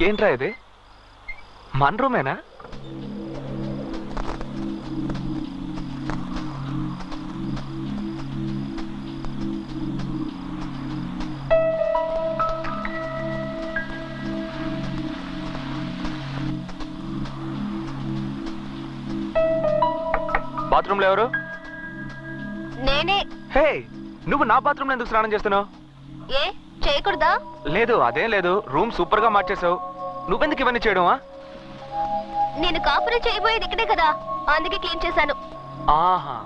ఏంట్రా ఇది? మన రూమేనా? బాత్రూమ్ లో ఎవరు? నేనే. హే, నువ్వు నా బాత్రూమ్ లో ఎందుకు స్నానం చేస్తున్నావు? ఏ చేయకూడదా? లేదు, అదేం లేదు. రూమ్ సూపర్ గా మార్చేసావు. నువ్వెందుకు ఇవన్నీ చేయడమా? నేను కాపురం చేయబోయేది ఇక్కడే కదా, అందుకే క్లీన్ చేశాను. ఆహా.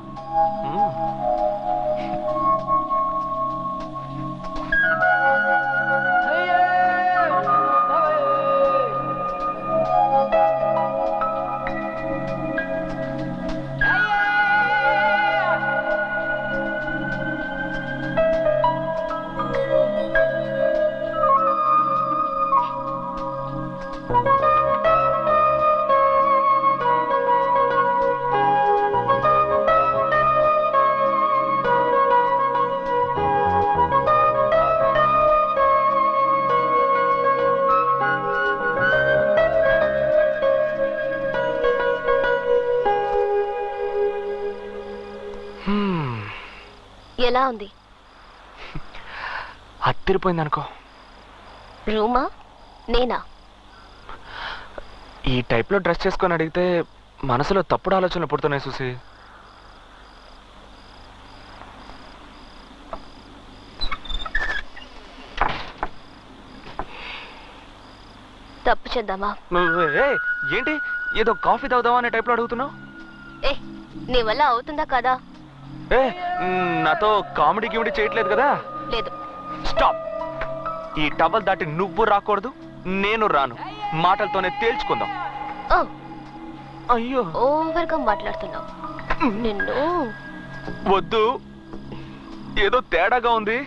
ఎలా ఉంది? అత్తిరిపోయింది అనుకో. రూమా? నేనా? ఈ టైప్ లో డ్రెస్ చేసుకొని అడిగితే మనసులో తప్పుడు ఆలోచనలు పుడుతున్నాయి చూసి. తప్పు చేద్దామా? ఏంటి ఏదో కాఫీ తాగుదామా అనే టైప్ లో అడుగుతున్నావు? ఏ నీ వల్ల అవుతుందా కదా? ఏ నాతో కామెడీ గిమిడీ చేయట్లేదు కదా? లేదు. స్టాప్. ఈ టవల్ దాటి నువ్వు రాకూడదు, నేను రాను. మాటలతోనే తేల్చుకుందాం. అయ్యో, ఓవర్గా మాట్లాడుతున్నావు. నిన్ను వద్దు, ఏదో తేడాగా ఉంది.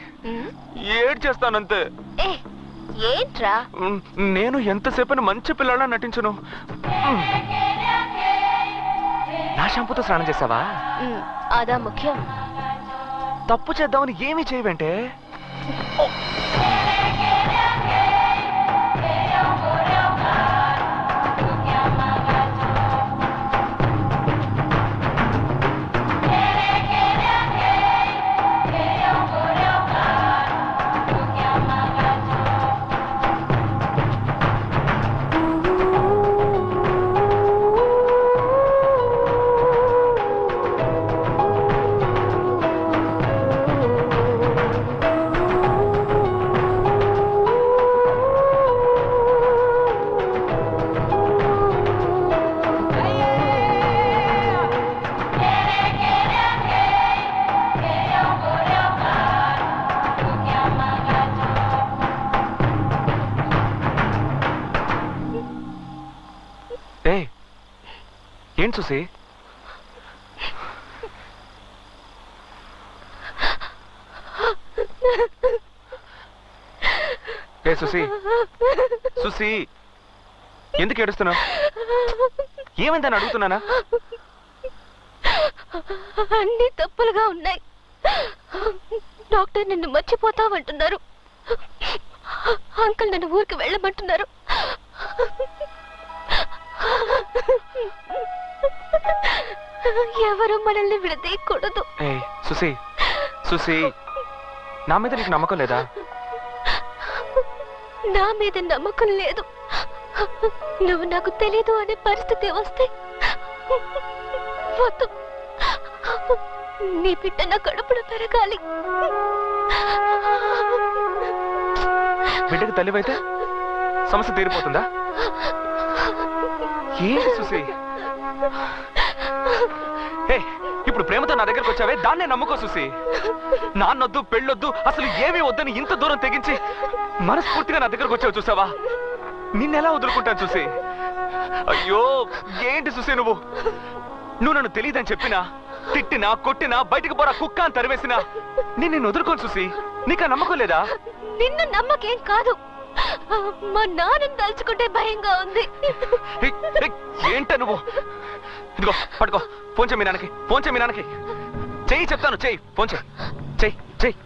ఏడ్ చేస్తానంతే. ఏంట్రా? నేను ఎంతసేపని మంచి పిల్లలా నటించను. నా షాంపూతో స్నానం చేసావా? అదా ముఖ్యం. తప్పు చేద్దామని ఏమీ చేయవంటే. ఏం చూసి? ఏ సుసి, సుసి ఎందుకు ఏడుస్తున్నావు? ఏమైందని అడుగుతున్నానా? అన్ని తప్పులుగా ఉన్నాయి. డాక్టర్ నిన్ను మర్చిపోతావంటున్నారు. అంకుల్ నన్ను ఊరికి వెళ్ళమంటున్నారు. ఎవరు మనల్ని విడదీయకూడదు. సుసి, సుసి నా మీద నీకు నమ్మకం లేదా? నా మీద నమ్మకం లేదు. నువ్వు నాకు తెలీదు అనే పరిస్థితి వస్తే వద్దు. నీ బిడ్డ నా కడుపులో పెరగాలి. బిడ్డకు తల్లివైతే సమస్య తీరిపోతుందా? ఏంటి సుసి? ఇప్పుడు ప్రేమతో నా దగ్గరకు వచ్చావే, దాన్నే నమ్ముకో సుసి. నాన్నొద్దు, పెళ్ళొద్దు, అసలు ఏమీ వద్దని ఇంత దూరం తెగించి మనస్ఫూర్తిగా నా దగ్గరకు వచ్చావు చూసావా? నిన్నెలా వదులుకుంటాను చూసి? అయ్యో ఏంటి సుసి నువ్వు నన్ను తెలియదని చెప్పినా, తిట్టినా, కొట్టినా, బయటికి పోరా కుక్క అని తరివేసినా నిన్ను వదులుకోను చూసి. నీకు నమ్మకం లేదా? నిన్ను నమ్మకేం కాదు, మా నాన్నని తలుచుకుంటే భయంగా ఉంది. ఏంట నువ్వు? ఇదిగో పట్టుకో, ఫోన్ చేయి మీ నాన్నకి, ఫోన్ చేయి మీ నాన్నకి. చెయ్యి చెప్తాను, చెయ్యి, ఫోన్ చేయి, చెయ్యి, చెయ్యి.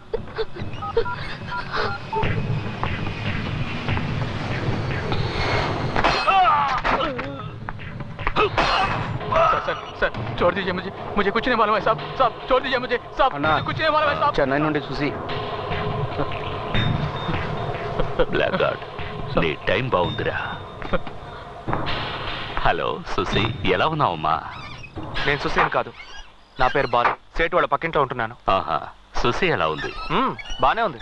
सर छोड़ दीजिए मुझे कुछ नहीं मालूम है साहब छोड़ दीजिए मुझे साहब कुछ नहीं मालूम है साहब చెన్నై నుండి చూసి బ్లాక్ గార్డ్ నీ టైం బాగుందిరా హలో సుసి ఎలా ఉన్నావమ్మా నేను సుసేన్ కాదు, నా పేరు బాలు. సేటు వాళ్ళ పక్కింట్లో ఉంటున్నాను. ఆహా సుసి ఎలా ఉంది? బానే ఉంది.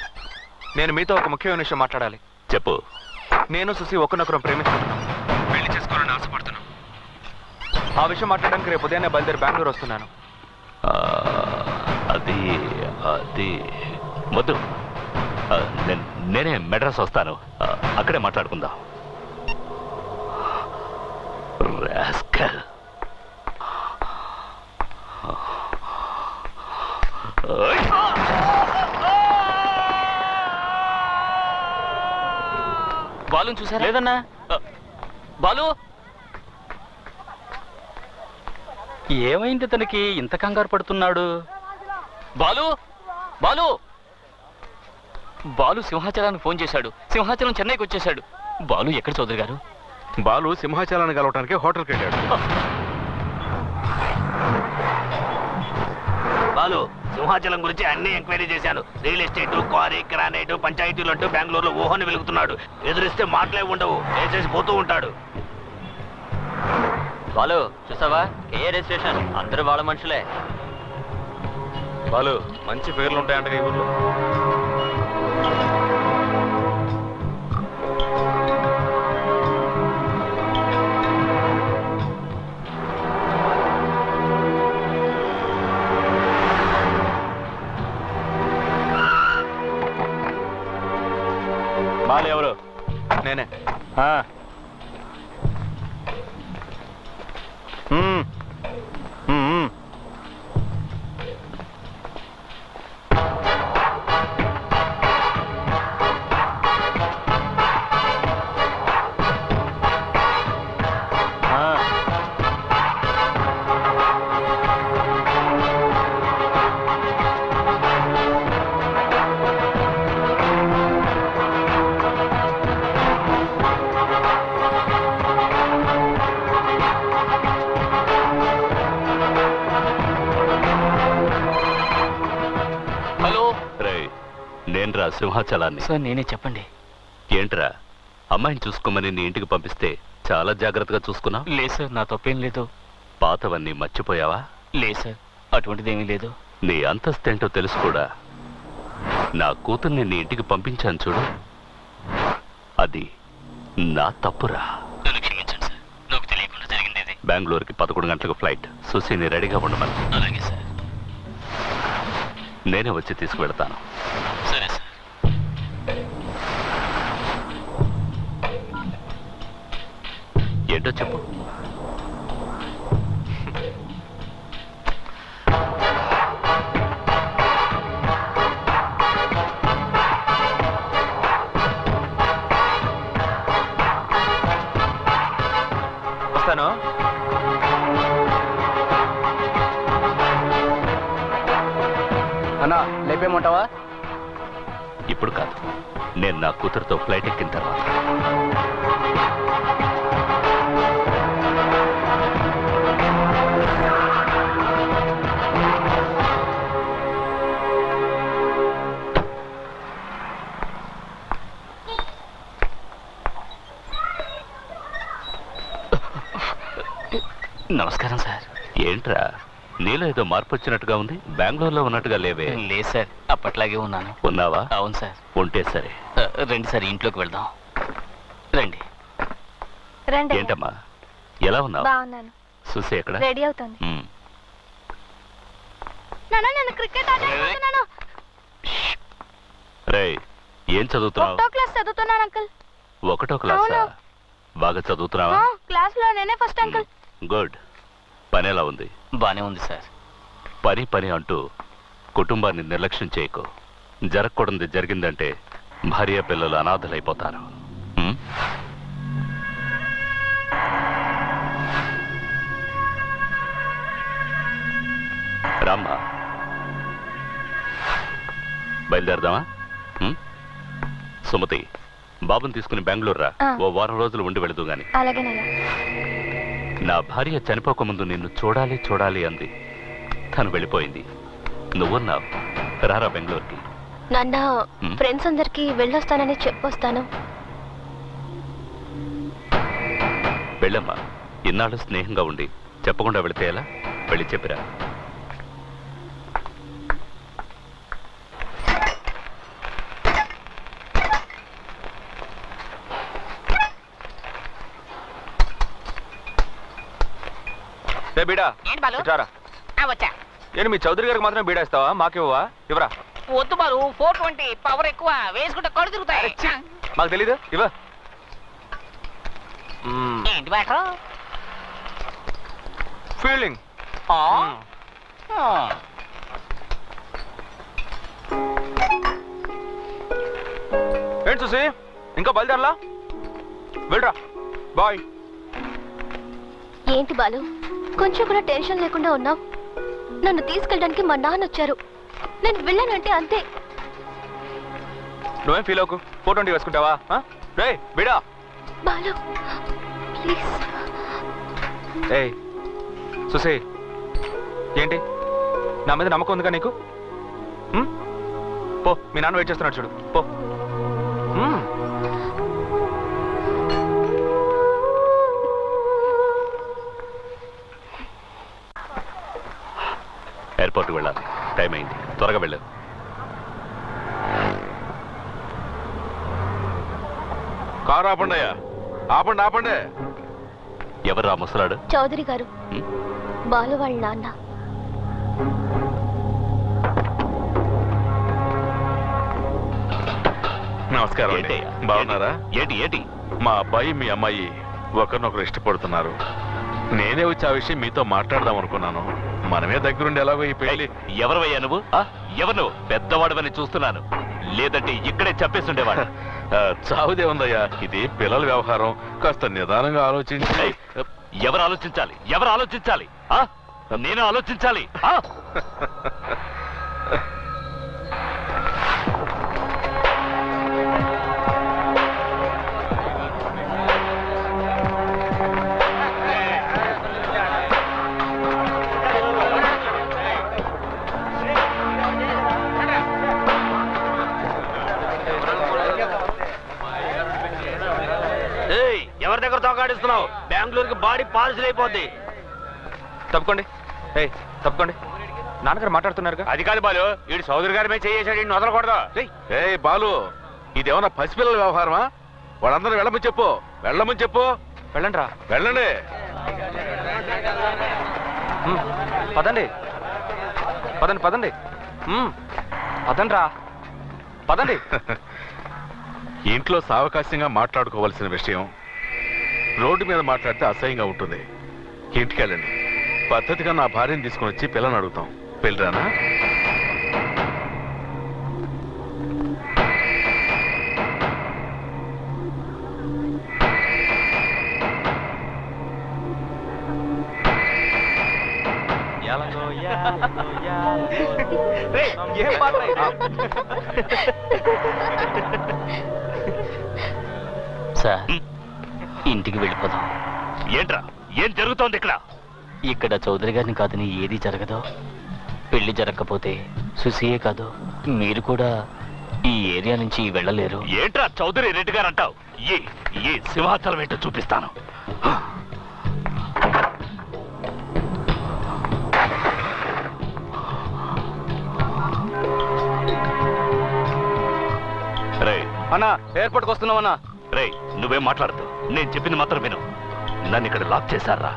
నేను మీతో ఒక ముఖ్యమైన విషయం మాట్లాడాలి. చెప్పు. నేను సుసి ఒకరినొకరు ప్రేమించుకుంటున్నాం, పెళ్లి చేసుకోవాలని ఆశపడుతున్నాం. ఆ విషయం మాట్లాడడానికి రేపు ఉదయాన్నే బయలుదేరి బెంగళూరు వస్తున్నాను. అది అది వద్దు, నేనే మెడ్రాస్ వస్తాను, అక్కడే మాట్లాడుకుందాం. రాస్కల్. బాలుని చూసారా? లేదన్నా. బాలు ఏమైంది? తనకి ఇంత కంగారు పడుతున్నాడు? బాలు బాలు బాలు సింహాచలానికి ఫోన్ చేశాడు. సింహాచలం చెన్నైకి వచ్చేశాడు. బాలు ఎక్కడ చౌదరి గారు? బాలు సింహాచలాన్ని కలవటానికి హోటల్కి వెళ్ళాడు. బాలు సింహాచలం గురించి అన్ని ఎంక్వైరీ చేశాను. రియల్ ఎస్టేట్, క్వారీ, గ్రానైట్, పంచాయతీలు అంటూ బెంగళూరులో ఊహని వెలుగుతున్నాడు. ఎదురిస్తే మాటలే ఉండవు, వేసేసి పోతూ ఉంటాడు. బాలు చూసావా? కేఆర్ స్టేషన్ అందరూ వాళ్ళ మనుషులే. బాలు మంచి పేర్లు ఉంటాయంట ఈ ఊర్లో. బాలు ఎవరు? నేనే. నేనురా సింహాచలాన్ని. సార్ నేనే. చెప్పండి. ఏంట్రా అమ్మాయిని చూసుకోమని నీ ఇంటికి పంపిస్తే చాలా జాగ్రత్తగా చూసుకున్నా? లేదు సార్, నా తప్పేం లేదు. పాతవన్నీ మర్చిపోయావా? లేదు సార్, అటువంటిదేమీ లేదు. నీ అంతస్తేంటో తెలుసు కూడా. నా కూతుర్ని నీ ఇంటికి పంపించాను చూడు, అది నా తప్పురా. నన్ను క్షమించండి సార్, నాకు తెలియకుండా జరిగింది ఇది. బెంగళూరుకి 11 గంటలకు ఫ్లైట్. సుశీని రెడీగా ఉండమని. అలాగే సార్. నేనే వచ్చి తీసుకువెడతాను. సరే సార్. ఏంటో చెప్పు. వస్తాను. అన్నా లేపేమంటావా? ఇప్పుడు కాదు, నేను నా కూతురుతో ఫ్లైట్ ఎక్కిన తర్వాత. నమస్కారం సార్. ఏంట్రా నీలో ఏదో మార్పు వచ్చినట్టుగా ఉంది, బెంగళూరులో ఉన్నట్టుగా లేవే? లేదు సార్, అప్పట్లాగే ఉన్నాను. ఉన్నావా? అవును సార్. ఉంటే సరే. రండి సార్, ఇంట్లోకి వెళ్దాం. రండి. రండి. ఏంటమ్మా ఎలా ఉన్నావు? బాగున్నాను. సుసి ఎక్కడ? రెడీ అవుతుంది. నాన్న నేను క్రికెట్ ఆడుతున్నాను. రేయ్ ఏం చదువుతున్నావు? ఒకటో క్లాస్ చదువుతున్నాను అంకుల్. ఒకటో క్లాసా? బాగా చదువుతున్నావా? క్లాస్ లో నేనే ఫస్ట్ అంకుల్. గుడ్. పని ఎలా ఉంది? బానే ఉంది సార్. పని పని అంటూ కుటుంబాన్ని నిర్లక్ష్యం చేయకు. జరగకూడదు జరిగిందంటే భార్య పిల్లలు అనాథలైపోతారు. రామ్మా, బయలుదేరదామా? సుమతి, బాబుని తీసుకుని బెంగళూరు రా. ఓ వారం రోజులు ఉండి వెళదు గాని. అలాగేనయ్యా. నా భార్య చనిపోకముందు నిన్ను చూడాలి చూడాలి అంది. తను వెళ్ళిపోయింది. నువ్వున్నావు. రారా బెంగళూరుకి. నాన్న, ఫ్రెండ్స్ అందరికి వెళ్ళొస్తానని చెప్పొస్తాను. వెళ్ళమ్మా. ఇన్నాళ్ళు స్నేహంగా ఉండి చెప్పకుండా వెళితే ఎలా? వెళ్ళి చెప్పిరా. బీడా వచ్చా. నేను మీ చౌదరి గారికి మాత్రమే బీడా ఇస్తావా? మాకివ్వవా? ఇవరా. వద్దు బాలు, 420 పవర్ ఎక్కువ, వేసుకుంటే కళ్ళు తిరుగుతాయి. మాకు తెలీదు. ఇవా. ఏంటి మ్యాటర్? ఫీలింగ్. ఏంటి చూసి ఇంకా బయలుదేరలా? వెళ్ళరా. బాయ్. ఏంటి బాలు, కొంచెం కూడా టెన్షన్ లేకుండా ఉన్నావు? నన్ను తీసుకెళ్ళడానికి మా నాన్న వచ్చారు. నేను వెళ్ళానంటే అంతే. నువ్వేం ఫీల్ అవ్వకు. 420 వేసుకుంటావా? రే బిడా. బాలు ప్లీజ్. ఏయ్ సుసే, ఏంటి నా మీద నమ్మకం ఉందిగా నీకు? పో, మీ నాన్న వెయిట్ చేస్తున్నాడు చూడు. పో. ఎయిర్పోర్ట్కి వెళ్ళాలి. టైం అయింది. త్వరగా వెళ్ళు. కారు ఆపండి అయ్యా. ఆపండి ఆపండి. ఎవరు రా ముసలాడు? చౌదరి గారు, బాలు వాళ్ళ నాన్న. నమస్కారం అండి. బాగున్నారా? ఏంటి ఏంటి? మా అబ్బాయి మీ అమ్మాయి ఒకరినొకరు ఇష్టపడుతున్నారు. నేనే వచ్చి ఆ విషయం మీతో మాట్లాడదాం అనుకున్నాను. మనమే దగ్గరుండి ఎలాగో ఈ పెళ్లి. ఎవరవయ్యా నువ్వు? ఎవరు నువ్వు? పెద్దవాడవని చూస్తున్నాను. లేదంటే ఇక్కడే చెప్పేస్తుండేవాడు. చావుదే ఉందయ్యా. ఇది పిల్లల వ్యవహారం. కాస్త నిదానంగా ఆలోచించి. ఎవరు ఆలోచించాలి? ఎవరు ఆలోచించాలి? నేను ఆలోచించాలి. ఎవరి దగ్గర తోకాడిస్తున్నావు? బెంగళూరుకి బాడీ పాలసీలు అయిపోద్ది. తప్పుకోండి. ఏయ్ తప్పుకోండి. నాన్నగారు మాట్లాడుతున్నారుగా. అది కాదు బాలు, వీడు సోదరి గారి మీద చేసాడు. ఇన్ని వదలకూడదు. ఏ బాలు, ఇదేమన్నా పసిపిల్లల వ్యవహారమా? వాళ్ళందరూ వెళ్ళమని చెప్పు. వెళ్ళమని చెప్పు. వెళ్ళండి రా. వెళ్ళండి. పదండి పదండి పదండి. పదండి రా. పదండి. ఇంట్లో సావకాశంగా మాట్లాడుకోవాల్సిన విషయం రోడ్డు మీద మాట్లాడితే అసహ్యంగా ఉంటుంది. ఇంటికి వెళ్ళండి. పద్ధతిగా నా భార్యను తీసుకుని వచ్చి పిల్లని అడుగుతాం. పెళ్ళిరానా? సార్, ఇంటికి వెళ్ళిపోదాం. ఏంట్రా? ఏం జరుగుతోంది ఇక్కడ? ఇక్కడ చౌదరి గారిని కాదని ఏది జరగదు. పెళ్లి జరగకపోతే సుసియే కాదు, మీరు కూడా ఈ ఏరియా నుంచి వెళ్ళలేరు. ఏంట్రా చౌదరి రెడ్డి గారు అంటావు? ఈ సింహాచలం ఏంటో చూపిస్తాను. రే అన్నా, ఎయిర్పోర్ట్కి వస్తున్నామన్నా. రే నువ్వేం మాట్లాడదు. నేను చెప్పింది మాత్రం విను. నన్ను ఇక్కడ లాక్ చేశారా?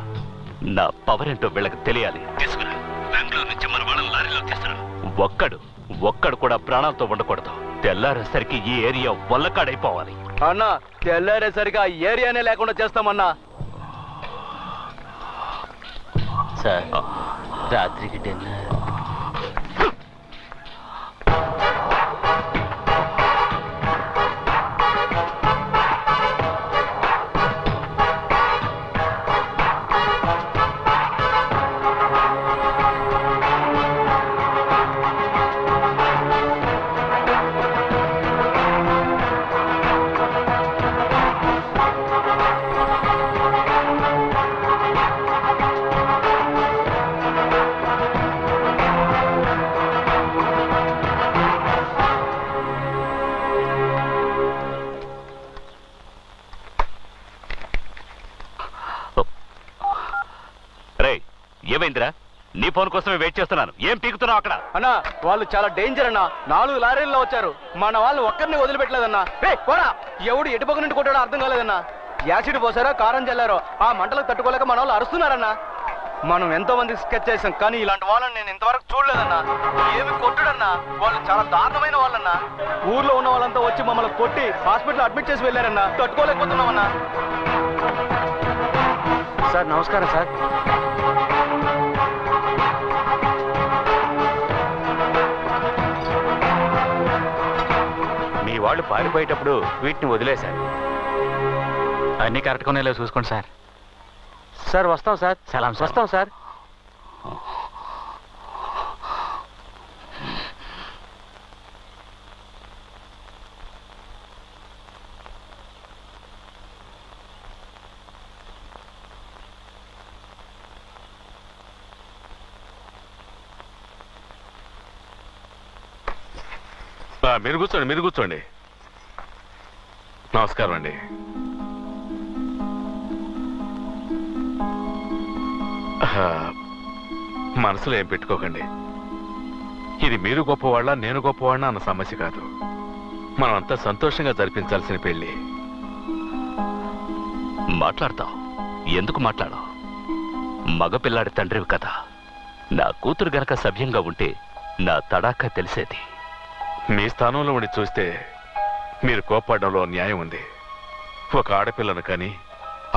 నా పవర్ ఏంటో వీళ్ళకి తెలియాలి. తీసుకురా. బెంగళూరు నుంచి మన వాళ్ళని లారీలో తీసుకురా. ఒక్కడు కూడా ప్రాణాలతో ఉండకూడదు. తెల్లారేసరికి ఈ ఏరియా వల్లకాడైపోవాలి. అన్నా, తెల్లారేసరికి ఆ ఏరియానే లేకుండా చేస్తామన్నా. సార్, రాత్రికి డిన్నర్. ఏమైందిరా? నీ ఫోన్ కోసమే వెయిట్ చేస్తున్నాను. ఏం పీకుతున్నావు అక్కడ? అన్నా వాళ్ళు చాలా డేంజర్ అన్నా. 4 లారీల్లో వచ్చారు. మన వాళ్ళు ఒక్కరిని వదిలిపెట్టలేదన్నా. పోరా, ఎవడు ఎటుపక్క నుండి కొట్టాడో అర్థం కాలేదన్నా. యాసిడ్ పోసారో కారం చల్లారో ఆ మంటలకు తట్టుకోలేక మన వాళ్ళు అరుస్తున్నారన్నా. మనం ఎంతో మంది స్కెచ్ చేసాం, కానీ ఇలాంటి వాళ్ళని నేను ఇంతవరకు చూడలేదన్నా. ఏమి కొట్టుడన్నా, వాళ్ళు చాలా దారుణమైన వాళ్ళన్నా. ఊర్లో ఉన్న వాళ్ళంతా వచ్చి మమ్మల్ని కొట్టి హాస్పిటల్ అడ్మిట్ చేసి వెళ్ళారన్నా. తట్టుకోలేకపోతున్నామన్నా. సార్ నమస్కారం సార్. మీ వాళ్ళు పారిపోయేటప్పుడు వీటిని వదిలేశారు. అన్నీ కరెక్ట్గా ఉన్నాయో చూసుకోండి సార్. సార్ వస్తాం సార్. సలాం సార్. వస్తాం సార్. మీరు కూర్చోండి. నమస్కారం అండి. మనసులో ఏం పెట్టుకోకండి. ఇది మీరు గొప్పవాళ్ళ నేను గొప్పవాళ్ళ అన్న సమస్య కాదు. మనం అంతా సంతోషంగా జరిపించాల్సిన పెళ్లి. మాట్లాడతావు? ఎందుకు మాట్లాడవు? మగపిల్లాడి తండ్రివి కదా. నా కూతురు గనక సభ్యంగా ఉంటే నా తడాకా తెలిసేది. మీ స్థానంలో ఉండి చూస్తే మీరు కోప్పడంలో న్యాయం ఉంది. ఒక ఆడపిల్లను కానీ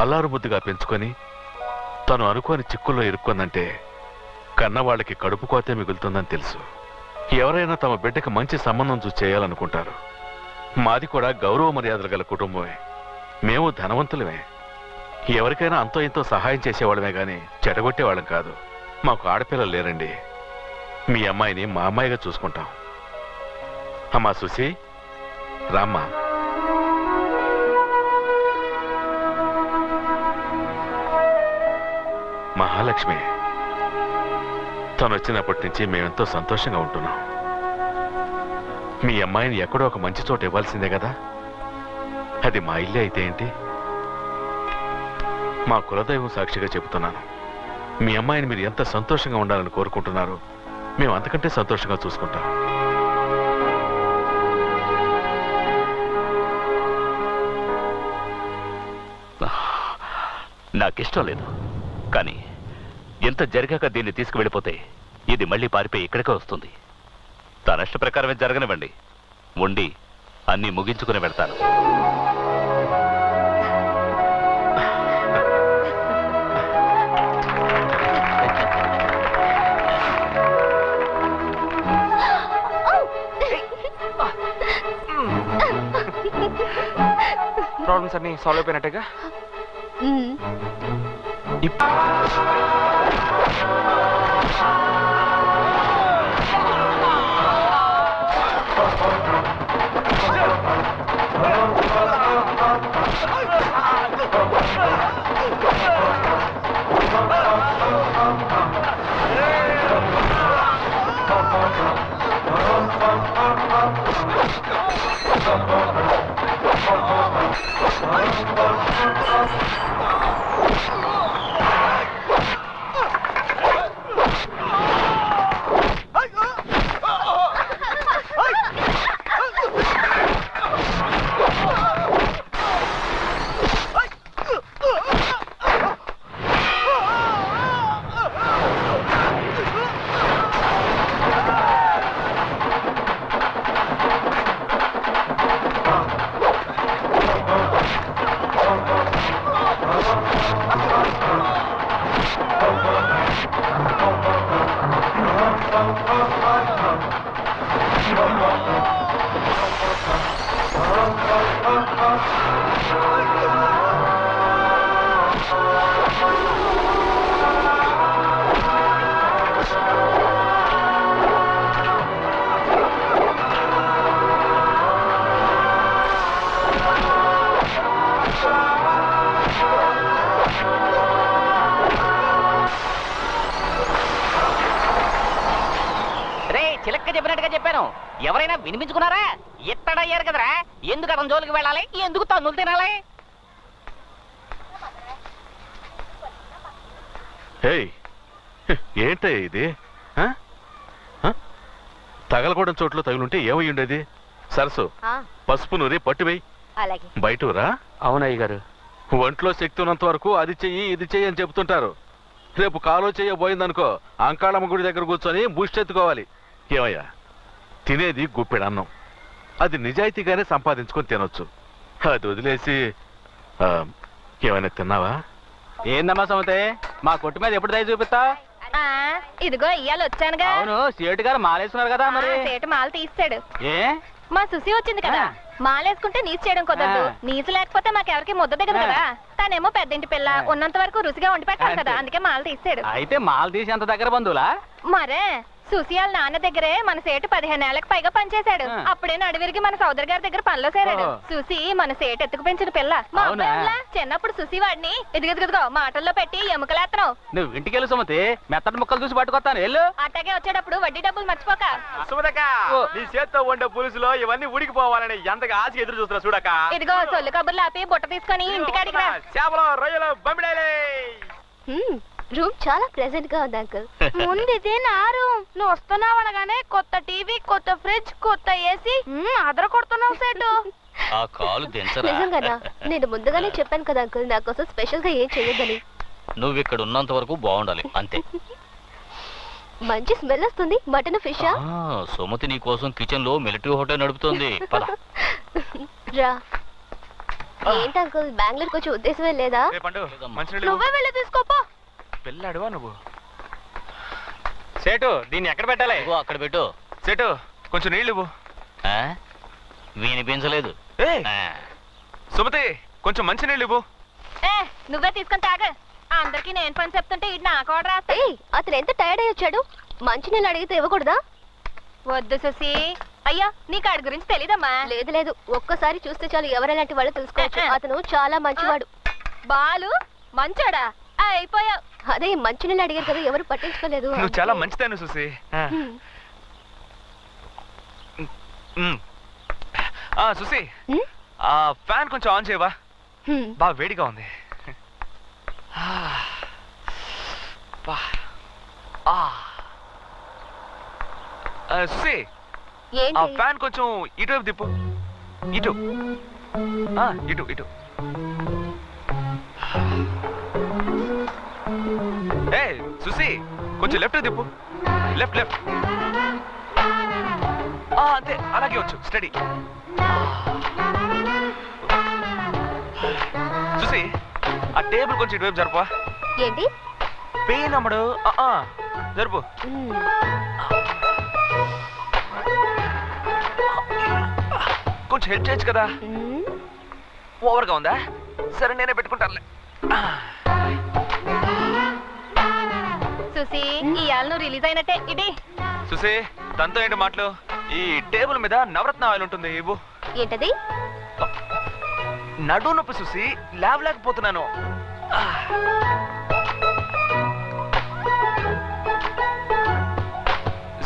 అల్లారు బుద్ధిగా పెంచుకొని తను అనుకోని చిక్కుల్లో ఇరుక్కుందంటే కన్నవాళ్ళకి కడుపు కోతే మిగులుతుందని తెలుసు. ఎవరైనా తమ బిడ్డకి మంచి సంబంధం చూసి చేయాలనుకుంటారు. మాది కూడా గౌరవ మర్యాదలు గల కుటుంబమే. మేము ధనవంతులమే. ఎవరికైనా అంతో ఇంతో సహాయం చేసేవాళ్ళమే గాని చెడగొట్టేవాళ్ళం కాదు. మాకు ఆడపిల్లలు లేరండి. మీ అమ్మాయిని మా అమ్మాయిగా చూసుకుంటాం. అమ్మా సుసి, రామ్మా. మహాలక్ష్మి తను వచ్చినప్పటి నుంచి మేమెంతో సంతోషంగా ఉంటున్నాం. మీ అమ్మాయిని ఎక్కడో ఒక మంచి చోట ఇవ్వాల్సిందే కదా. అది మా ఇల్లే అయితే ఏంటి? మా కులదైవం సాక్షిగా చెబుతున్నాను. మీ అమ్మాయిని మీరు ఎంత సంతోషంగా ఉండాలని కోరుకుంటున్నారో మేము అంతకంటే సంతోషంగా చూసుకుంటాం. నాకిష్టం లేదు, కానీ ఎంత జరిగాక దీన్ని తీసుకువెళ్ళిపోతే ఇది మళ్ళీ పారిపోయి ఇక్కడికే వస్తుంది. తన ఇష్ట ప్రకారమే జరగనివ్వండి. ఉండి అన్నీ ముగించుకుని వెళ్తాను. ప్రాబ్లమ్స్ అన్ని సాల్వ్ అయిపోయినట్టుగా. చెప్పినట్టుగా చెప్పాను. ఎవరైనా వినిపించుకున్నారా? ఎత్తడయ్యారు కదరా. ఎందుకు అతని జోలికి వెళ్ళాలి? ఎందుకు తన్నులు తినాలి? ఏంటయ్యా ఇది? ఆ? ఆ? తగలకూడని చోట్ల తగులుంటే ఏమై ఉండేది? సరసు, పసుపు నూరి పట్టువేయి. అలాగే. బయటరా. అవునయ్య గారు. ఒంట్లో శక్తి ఉన్నంత వరకు అది చెయ్యి ఇది చెయ్యి అని చెప్తుంటారు. రేపు కాలో చెయ్యబోయిందనుకో అంకాళమ్మ గుడి దగ్గర కూర్చొని బుష్టెత్తుకోవాలి. ఏమయ్యా, తినేది గుప్పెడు అన్నం, అది నిజాయితీగానే సంపాదించుకొని తినొచ్చు. అది వదిలేసి ఏమైనా తిన్నావా? ఏందమ్మా సమతే, మా కొట్టు మీద ఎప్పుడు దయ చూపిస్తా? ఇదిగో ఇయ్యాలి వచ్చానుగా. అవును, సేటు గారు మాలేస్తున్నారు కదా మరి. సేటు మాల తీస్తాడు. ఏ మా సుసి వచ్చింది కదా, మాలేసుకుంటే నీసు చేయడం కుదరదు. నీసు లేకపోతే మాకెవరికి ముద్ద దిగదు కదా. తనేమో పెద్దింటి పిల్ల, ఉన్నంత వరకు రుచిగా వండి పెట్టాలి కదా, అందుకే మాల తీస్తాడు. అయితే మాల తీసి అంత దగ్గర బంధువులా? మరే సుసి వాళ్ళ నాన్న దగ్గరే మన సేటు 15 ఏళ్లకు పైగా పనిచేశాడు. అప్పుడే నడివిరికి మన సోదరి గారి దగ్గర పనిలో చేరాడు. సుసి మన సేటు ఎత్తుకు పెంచిన పిల్ల. మా అబ్బాయిలా చిన్నప్పుడు సుసి వాడిని ఇదిగో మాటల్లో పెట్టి ఎముకలేస్తున్నావు. నువ్వు ఇంటికి వెళ్ళు సుమతి, మెత్తటి ముక్కలు చూసి పట్టుకొస్తాను. వెళ్ళు. అట్టాగే వచ్చేటప్పుడు వడ్డీ డబ్బులు మర్చిపోక. సుమదక్క, నీ చేత్తో వండే పులుసులో ఇవన్నీ ఉడికిపోవాలని ఎంతగా ఆశ ఎదురు చూస్తున్నా చూడక. ఇదిగో సొల్లు కబుర్లు ఆపి బుట్ట తీసుకొని ఇంటికాడికి రా. చేపలు, రొయ్యలు, బొమ్మిడాలే. రూమ్ చాలా ప్రెజెంట్ గా ఉంది అంకుల్. ముందు ఇది నా రూమ్. నువ్వు వస్తున్నావు అనగానే కొత్త టీవీ, కొత్త ఫ్రిడ్జ్, కొత్త ఏసీ అదర కొడుతున్నావు సేటు. ఆ కాలు దించరా. నిజంగానా? నేను ముందుగానే చెప్పాను కదా అంకుల్, నా కోసం స్పెషల్ గా ఏం చేయొద్దని. నువ్వు ఇక్కడ ఉన్నంత వరకు బాగుండాలి అంతే. మంచి స్మెల్ వస్తుంది. మటన్ ఫిషా? సుమతి నీ కోసం కిచెన్ లో మిలిటరీ హోటల్ నడుపుతోంది. పద. రా. ఏంటి అంకుల్, బెంగళూరుకి వచ్చే ఉద్దేశమే లేదా? నువ్వే వెళ్ళి తీసుకోపో. పెళ్ళాడువా నువ్వు? సేటు, దీన్ని ఎక్కడ పెట్టాలి? అక్కడ పెట్టు. సేటు, కొంచెం నీళ్ళు ఇవ్వు. వినిపించలేదు. సుమతి, కొంచెం మంచి నీళ్ళు ఇవ్వు. నువ్వే తీసుకొని తాగ. అందరికి నేను పని చెప్తుంటే ఇది నాకు ఆర్డర్ రాస్తా. అతను ఎంత టైర్డ్ అయ్యి వచ్చాడు, మంచి నీళ్ళు అడిగితే ఇవ్వకూడదా? వద్దు సుసి. అయ్యా, నీకు ఆడి గురించి తెలీదమ్మా? లేదు, ఒక్కసారి చూస్తే చాలు ఎవరెలాంటి వాళ్ళు తెలుసుకోవచ్చు. అతను చాలా మంచివాడు. బాలు మంచోడా? అయిపోయావు. అదే మంచినీళ్ళు అడిగారు కదా, ఎవరు పట్టించుకోలేదు. నువ్వు చాలా మంచిదాన్ని సుసి. సుసి, ఆ ఫ్యాన్ కొంచెం ఆన్ చేయవా? బాగా వేడిగా ఉంది. సుసి, ఆ ఫ్యాన్ కొంచెం ఇటువైపు తిప్పు. ఇటు ఇటు ఇటు. ఏ సుసి, కొంచెం లెఫ్ట్ తిప్పు. లెఫ్ట్. అంతే, అలాగే వచ్చు. స్టడీ. సుసి, ఆ టేబుల్ కొంచెం ఇటువైపు జరుపా. ఏంటి? పెయిన్ అమ్మడు. జరుపు. కొంచెం హెల్ప్ చేయొచ్చు కదా. ఓవర్గా ఉందా? సరే, నేనే పెట్టుకుంటానులే. సుసి, ఇవాళ నువ్వు రిలీజ్ అయినట్టే. ఇది సుసి, తనతో ఏంటి మాటలు? ఈ టేబుల్ మీద నవరత్న ఆయిల్ ఉంటుంది, ఇవ్వు. ఏంటది? నడు నొప్పి సుసి, లేవలేకపోతున్నాను.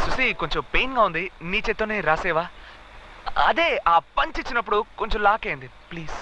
సుసి, కొంచెం పెయిన్ గా ఉంది, నీ చేత్తోనే రాసేవా? అదే ఆ పంచ్ ఇచ్చినప్పుడు కొంచెం లాక్ అయింది, ప్లీజ్.